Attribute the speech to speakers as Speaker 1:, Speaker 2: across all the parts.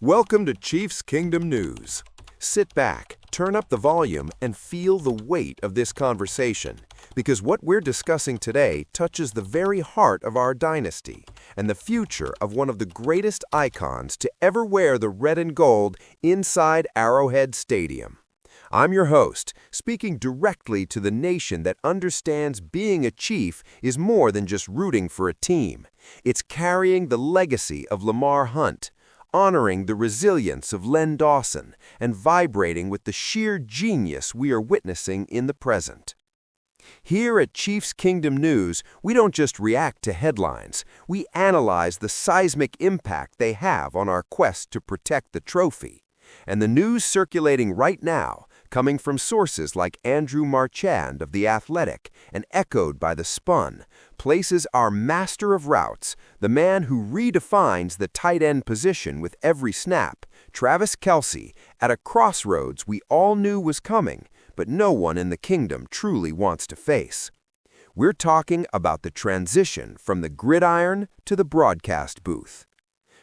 Speaker 1: Welcome to Chiefs Kingdom News. Sit back, turn up the volume, and feel the weight of this conversation, because what we're discussing today touches the very heart of our dynasty and the future of one of the greatest icons to ever wear the red and gold inside Arrowhead Stadium. I'm your host, speaking directly to the nation that understands being a Chief is more than just rooting for a team. It's carrying the legacy of Lamar Hunt, honoring the resilience of Len Dawson, and vibrating with the sheer genius we are witnessing in the present. Here at Chiefs Kingdom News, we don't just react to headlines. We analyze the seismic impact they have on our quest to protect the trophy. And the news circulating right now, coming from sources like Andrew Marchand of The Athletic and echoed by The Spun, places our master of routes, the man who redefines the tight end position with every snap, Travis Kelce, at a crossroads we all knew was coming, but no one in the kingdom truly wants to face. We're talking about the transition from the gridiron to the broadcast booth.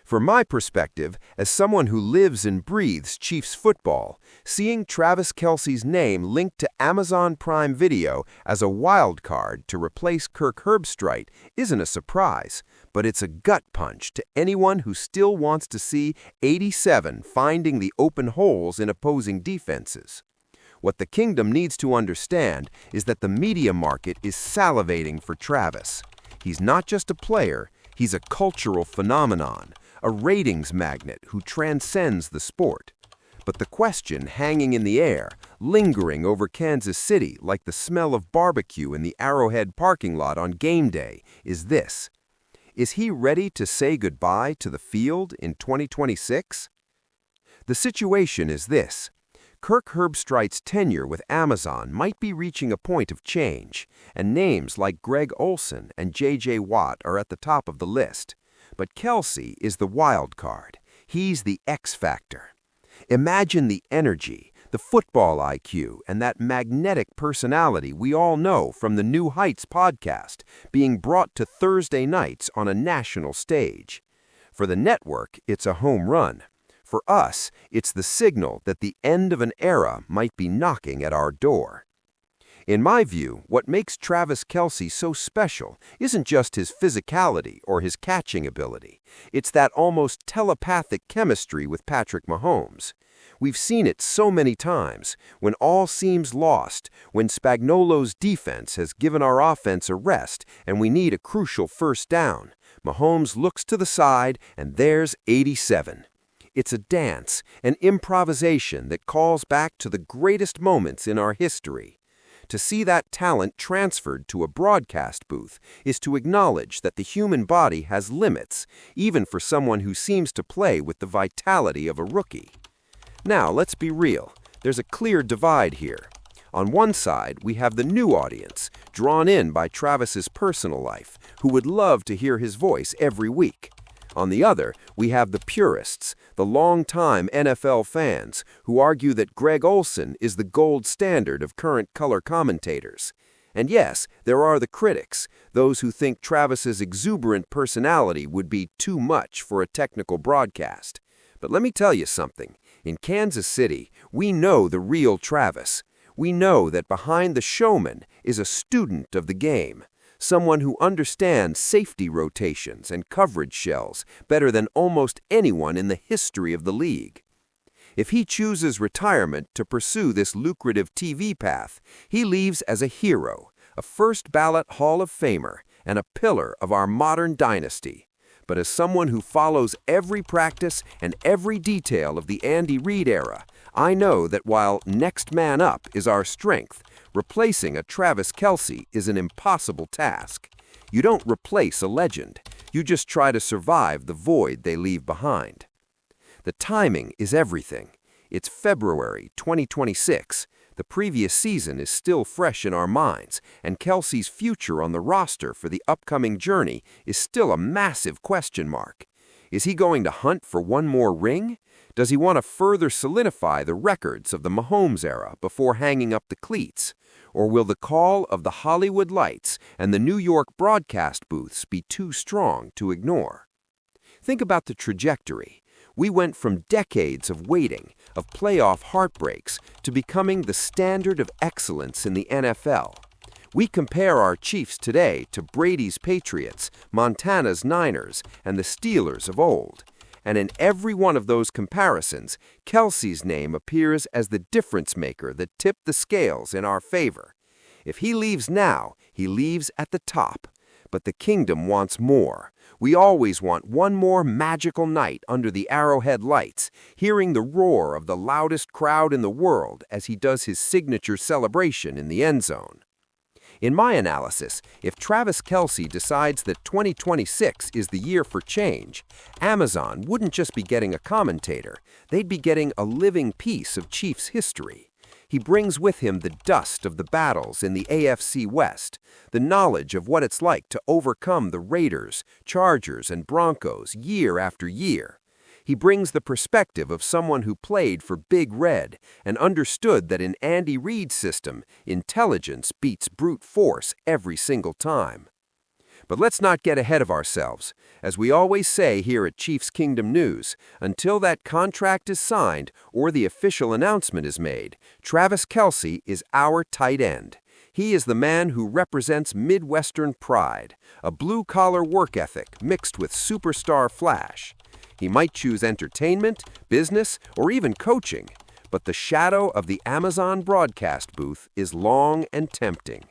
Speaker 1: From my perspective, as someone who lives and breathes Chiefs football, seeing Travis Kelce's name linked to Amazon Prime Video as a wild card to replace Kirk Herbstreit isn't a surprise, but it's a gut punch to anyone who still wants to see 87 finding the open holes in opposing defenses. What the kingdom needs to understand is that the media market is salivating for Travis. He's not just a player, he's a cultural phenomenon, a ratings magnet who transcends the sport. But the question hanging in the air, lingering over Kansas City like the smell of barbecue in the Arrowhead parking lot on game day, is this: is he ready to say goodbye to the field in 2026? The situation is this: Kirk Herbstreit's tenure with Amazon might be reaching a point of change, and names like Greg Olsen and J.J. Watt are at the top of the list. But Kelce is the wild card. He's the X factor. Imagine the energy, the football IQ, and that magnetic personality we all know from the New Heights podcast being brought to Thursday nights on a national stage. For the network, it's a home run. For us, it's the signal that the end of an era might be knocking at our door. In my view, what makes Travis Kelce so special isn't just his physicality or his catching ability. It's that almost telepathic chemistry with Patrick Mahomes. We've seen it so many times, when all seems lost, when Spagnuolo's defense has given our offense a rest and we need a crucial first down. Mahomes looks to the side and there's 87. It's a dance, an improvisation that calls back to the greatest moments in our history. To see that talent transferred to a broadcast booth is to acknowledge that the human body has limits, even for someone who seems to play with the vitality of a rookie. Now, let's be real. There's a clear divide here. On one side, we have the new audience, drawn in by Travis's personal life, who would love to hear his voice every week. On the other, we have the purists, the long-time NFL fans, who argue that Greg Olsen is the gold standard of current color commentators. And yes, there are the critics, those who think Travis's exuberant personality would be too much for a technical broadcast. But let me tell you something. In Kansas City, we know the real Travis. We know that behind the showman is a student of the game. Someone who understands safety rotations and coverage shells better than almost anyone in the history of the league. If he chooses retirement to pursue this lucrative TV path, he leaves as a hero, a first-ballot Hall of Famer, and a pillar of our modern dynasty. But as someone who follows every practice and every detail of the Andy Reid era, I know that while next man up is our strength, replacing a Travis Kelce is an impossible task. You don't replace a legend. You just try to survive the void they leave behind. The timing is everything. It's February 2026. The previous season is still fresh in our minds, and Kelce's future on the roster for the upcoming journey is still a massive question mark. Is he going to hunt for one more ring? Does he want to further solidify the records of the Mahomes era before hanging up the cleats? Or will the call of the Hollywood lights and the New York broadcast booths be too strong to ignore? Think about the trajectory. We went from decades of waiting, of playoff heartbreaks, to becoming the standard of excellence in the NFL. We compare our Chiefs today to Brady's Patriots, Montana's Niners, and the Steelers of old. And in every one of those comparisons, Kelce's name appears as the difference maker that tipped the scales in our favor. If he leaves now, he leaves at the top. But the kingdom wants more. We always want one more magical night under the Arrowhead lights, hearing the roar of the loudest crowd in the world as he does his signature celebration in the end zone. In my analysis, if Travis Kelce decides that 2026 is the year for change, Amazon wouldn't just be getting a commentator, they'd be getting a living piece of Chiefs history. He brings with him the dust of the battles in the AFC West, the knowledge of what it's like to overcome the Raiders, Chargers, and Broncos year after year. He brings the perspective of someone who played for Big Red and understood that in Andy Reid's system, intelligence beats brute force every single time. But let's not get ahead of ourselves. As we always say here at Chiefs Kingdom News, until that contract is signed or the official announcement is made, Travis Kelce is our tight end. He is the man who represents Midwestern pride, a blue-collar work ethic mixed with superstar flash. He might choose entertainment, business, or even coaching, but the shadow of the Amazon broadcast booth is long and tempting.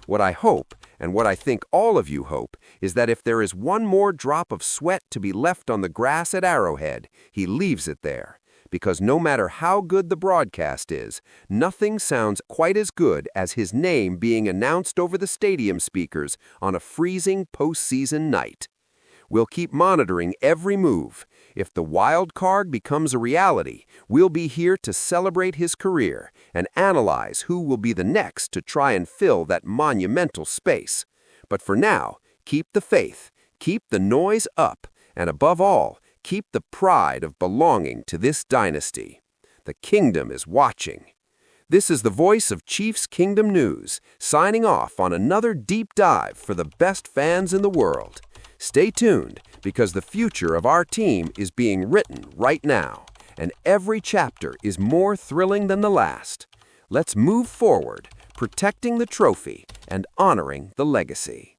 Speaker 1: What I hope, and what I think all of you hope, is that if there is one more drop of sweat to be left on the grass at Arrowhead, he leaves it there. Because no matter how good the broadcast is, nothing sounds quite as good as his name being announced over the stadium speakers on a freezing postseason night. We'll keep monitoring every move. If the wild card becomes a reality, we'll be here to celebrate his career and analyze who will be the next to try and fill that monumental space. But for now, keep the faith, keep the noise up, and above all, keep the pride of belonging to this dynasty. The kingdom is watching. This is the voice of Chiefs Kingdom News, signing off on another deep dive for the best fans in the world. Stay tuned, because the future of our team is being written right now, and every chapter is more thrilling than the last. Let's move forward, protecting the trophy and honoring the legacy.